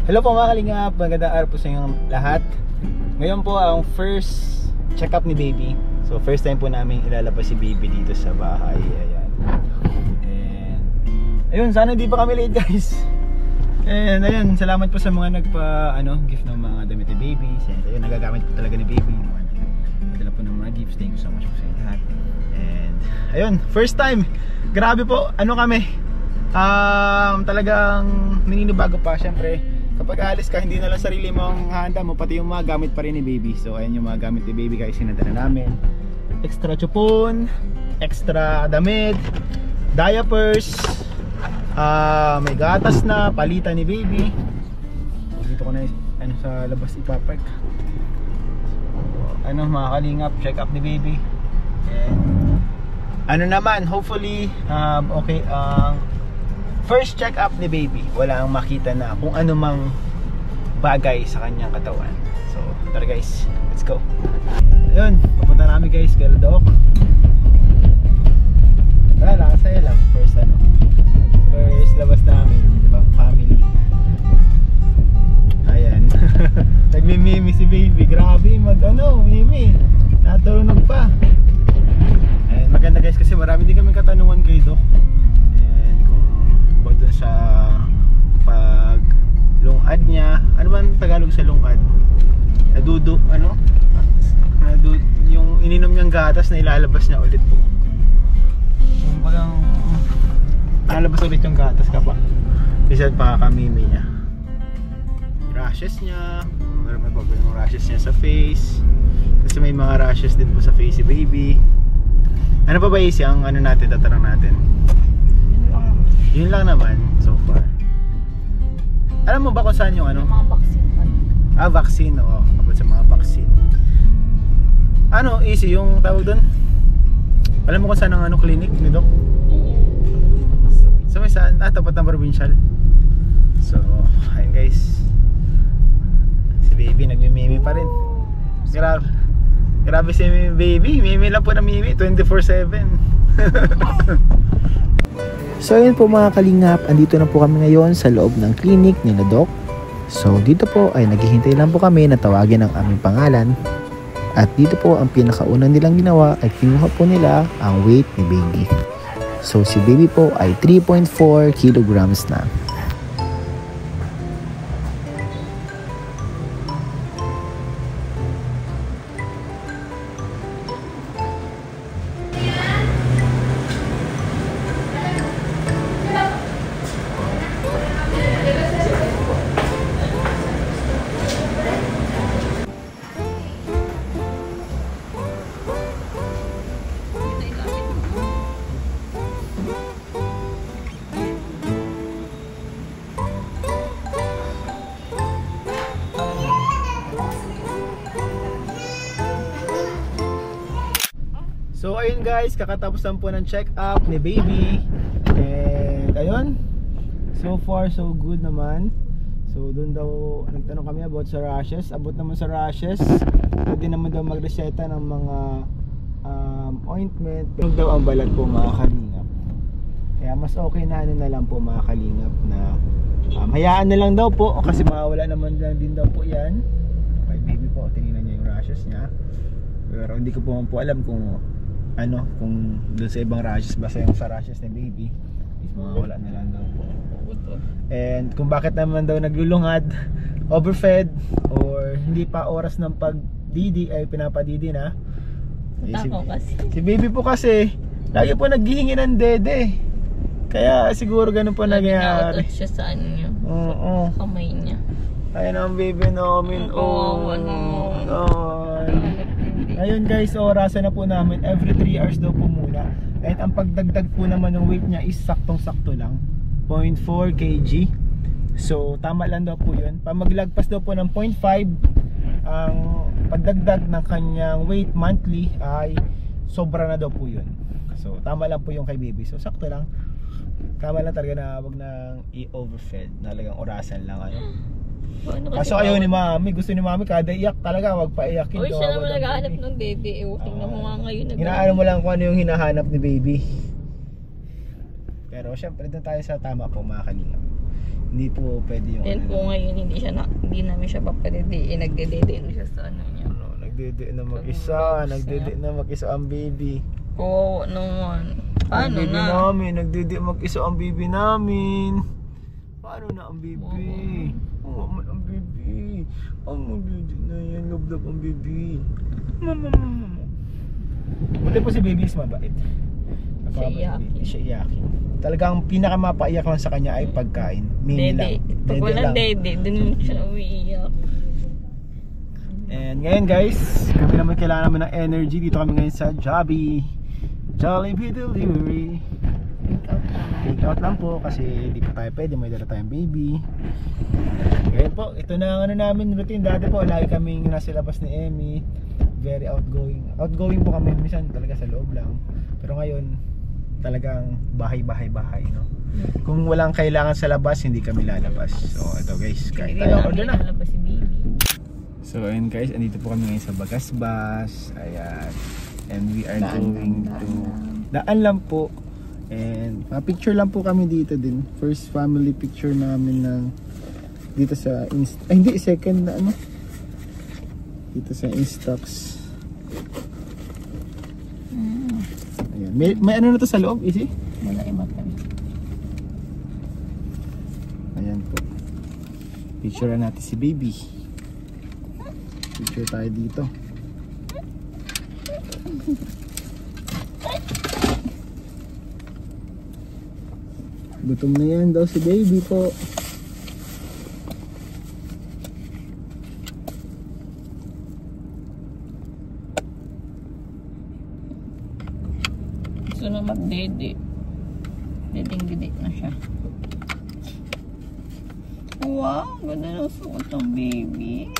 Hello po mga kalingap, magandang araw po sa inyong lahat. Ngayon po ang first check-up ni baby. So first time po namin ilalabas si baby dito sa bahay. Ayan. And ayun, sana hindi pa kami late guys. And ayun, salamat po sa mga gift ng mga damit ni baby. Ayun, nagagamit po talaga ni baby. Madala po ng mga gifts. Thank you so much po sa inyo lahat. And ayun, first time. Grabe po, kami. Talagang mininibago pa syempre. Kapag alis ka, hindi na lang sarili mo ang handa mo, pati yung mga gamit pa rin ni baby. So ayan yung mga gamit ni baby guys, sinadala namin. Extra chupon, extra damit, diapers, may gatas na, palitan ni baby. Dito ko na sa labas ipapark. So, mga kalingap, check up ni baby. And naman, hopefully, okay, first check up ni baby, wala ang makita na kung anumang bagay sa kanyang katawan. So tara guys, let's go. Ayun, papunta namin guys kay Doc. Wala, saya lang. First labas namin, family. Ayan. Nagmimimi si baby, grabe mimi. Natulog pa. And maganda guys kasi marami din kami katanungan kay Doc. Doon sa paglungad niya. Ano man Tagalog sa lungad? Yung ininom niyang gatas na ilalabas niya ulit po. Yung bagang lalabas ulit yung gatas ka pa. Isa pa kamimi niya. Rashes niya. May problem yung rashes niya sa face. Kasi may mga rashes din po sa face si baby. Ano pa ba ang natin, tatanong natin? Yun lang naman so far. Alam mo ba kung saan yung mga vaccine pa? Vaccine, oo. About sa mga vaccine. Easy yung tawag doon? Alam mo kung saan ang clinic ni Doc? So may saan? Tapat ng provincial. So, ayun guys. Si baby nagmimimi pa rin. Grabe si baby. Mimi lang po na mimi 24/7. So ayun po mga kalingap, andito na po kami ngayon sa loob ng clinic ni Doc. So dito po ay naghihintay lang po kami na tawagin ang aming pangalan. At dito po ang pinakaunang nilang ginawa ay kinuha po nila ang weight ni baby. So si baby po ay 3.4 kilograms na. So ayun guys, kakatapos lang po ng check up ni baby. And ayun, so far so good naman. So doon daw nagtanong kami about sa rashes. About naman sa rashes, pwede naman daw magreseta ng mga ointment. Pero daw ang balat po mga kalingap. Kaya mas okay na na lang po mga kalingap na hayaan na lang daw po kasi mawawala naman lang din daw po yan. Kay baby po, tinignan niya yung rashes niya. Pero hindi ko po alam kung kung doon sa ibang rashes, basta yung sa rashes ni baby is mawawala na lang daw po. And kung bakit naman daw naglulungad, overfed or hindi pa oras ng pagdidi ay pinapadidi na. Si baby po kasi lagi po naghihingi ng dede. Kaya siguro ganun po nangyayari. Nautot siya sa niya. Oo. Sa kamay niya. Ayun ang baby namin. Ayun guys, orasan na po namin every 3 hours daw po muna. And ang pagdagdag po naman ng weight niya is saktong-sakto lang, 0.4 kg. So tama lang daw po yun. Pag maglagpas daw po ng 0.5 ang pagdagdag ng kanyang weight monthly ay sobra na daw po yun. So tama lang po yung kay baby. So sakto lang. Tama lang talaga na wag nang i-overfed. Talagang orasan lang ano. Kaso ayaw ni mami. Gusto ni mami kada iyak talaga wag pa iyakin. Uy, siya naman naghahanap ng dede. Tingnan mo nga ngayon. Inaano mo lang kung ano yung hinahanap ni baby. Pero syempre doon tayo sa tama po mga kalingap. Hindi po pwede yung Dahil po ngayon hindi namin siya papadede. Nagdedede na siya sa ano niya. Nagdede na mag-isa. Nagdede na mag-isa ang baby. Oo, naman. Paano baby na? namin, nagdede mag-isa ang baby namin. Paano na ang baby? Oo, ang baby. Ang baby na yan, love ang baby. Mama. Buti po si baby is mabait. Siya iyakin. Talagang pinakamapaiyak lang sa kanya ay pagkain. Mini lang. Pag walang dede, dun siya umiiyak. And ngayon guys, kami naman kailangan naman ng energy. Dito kami ngayon sa Jollibee Delivery. Take out lang po kasi di pa tayo pwede, may dala tayong baby. Ngayon po, ito na ang ano namin routine. Dati po, lagi kaming nasa labas ni Emmy. Very outgoing. Outgoing po kami minsan talaga sa loob lang. Pero ngayon, talagang bahay, no? Kung walang kailangan sa labas, hindi kami lalabas. So ito guys, kahit tayo order na. So ayun guys, andito po kami ngayon sa Bagasbas. Ayan. And we are going to daan lang po. And picture lang po kami dito din. First family picture namin ng dito sa hindi, second na ano. Dito sa Instax. Ayan. May ano na to sa loob, Easy? Wala imatan. Ayan po. Picture natin si baby. Picture tayo dito. Gutom na yan daw si baby po. Gusto na magdede. Dedeng-dede na siya. Wow, ganda ng suot ng baby.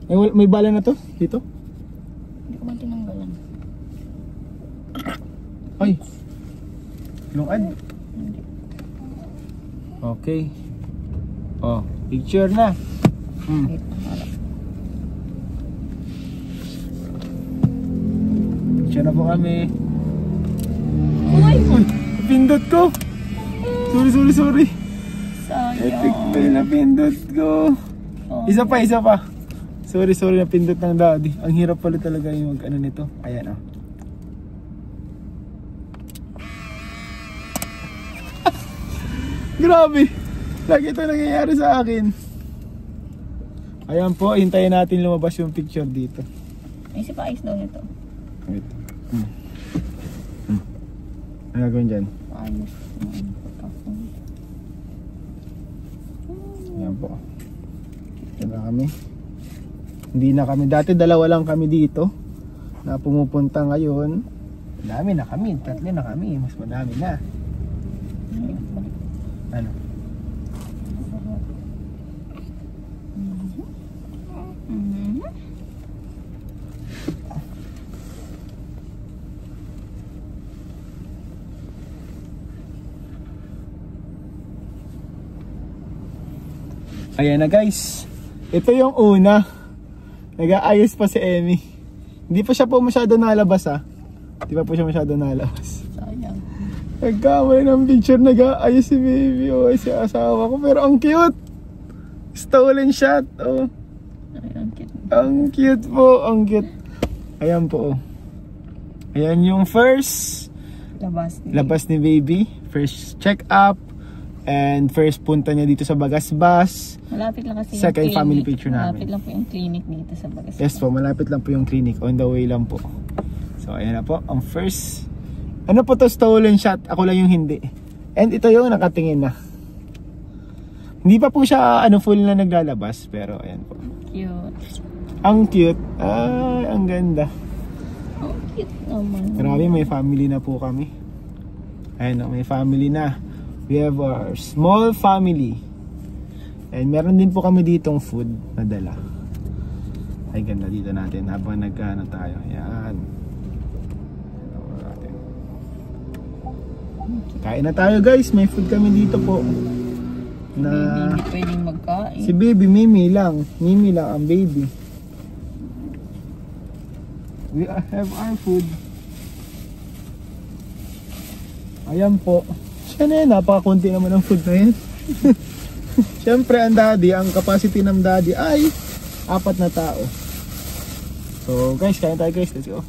May bala na to dito? Hindi ko man tinanggalan. Ay. Lungad. Hindi. Okay. Oh, picture na. Wait, wala. Picture na po kami. Uy! Uy, napindot ko. Sorry. Sayang. Epic fail, napindot ko. Oh. Isa pa. Sorry, napindot ng daddy. Ang hirap pala talaga yung mag ano nito. Ayan oh. Grabe. Lagi ito nangyayari sa akin. Ayan po, hintayin natin lumabas yung picture dito. Ay, si Pais daw nito. Wait. Ano gagawin dyan? Ayos. Ayan po. Ito na kami. Hindi na kami. Dati dalawa lang kami dito na pumupunta ngayon. Madami na kami. 3 na kami. Mas madami na. Ano? Ayan na guys. Ito yung una. Nag-aayos pa si Emmy. Hindi pa siya po masyado nalabas ha. Hindi pa po siya masyado nalabas. Sayang. Nagkamali ng picture, nag-aayos si baby. O si asawa ko. Pero ang cute. Stolen shot. Oh. Ay, ang cute. Ang cute po. Ang cute. Ayan po. Oh. Ayan yung first labas ni baby. First check up. And first punta niya dito sa Bagasbas. Malapit lang kasi Second yung family clinic. picture namin. Malapit lang po yung clinic dito sa Bagasbas. Yes po, malapit lang po yung clinic. On the way lang po. So ayan na po. Ang first. Ano po to, stolen shot? Ako lang yung hindi. And ito yung nakatingin na. Hindi pa po siya full na naglalabas. Pero ayan po. Cute. Ang cute. Ay, ang ganda. Oh, cute naman. Grabe, may family na po kami. Ayun, may family na. We have our small family. And meron din po kami ditong food na dala. Ay, ganda dito natin habang nagkano tayo. Yan. Kain na tayo guys. May food kami dito po. Na Baby, hindi pwedeng magkain. si baby Mimi lang. Mimi lang ang baby. We have our food. Ayan po. Siya na yun, napakakunti naman ang food na yun. Siyempre ang daddy, ang capacity ng daddy ay 4 na tao. So guys, kain tayo guys. Let's go.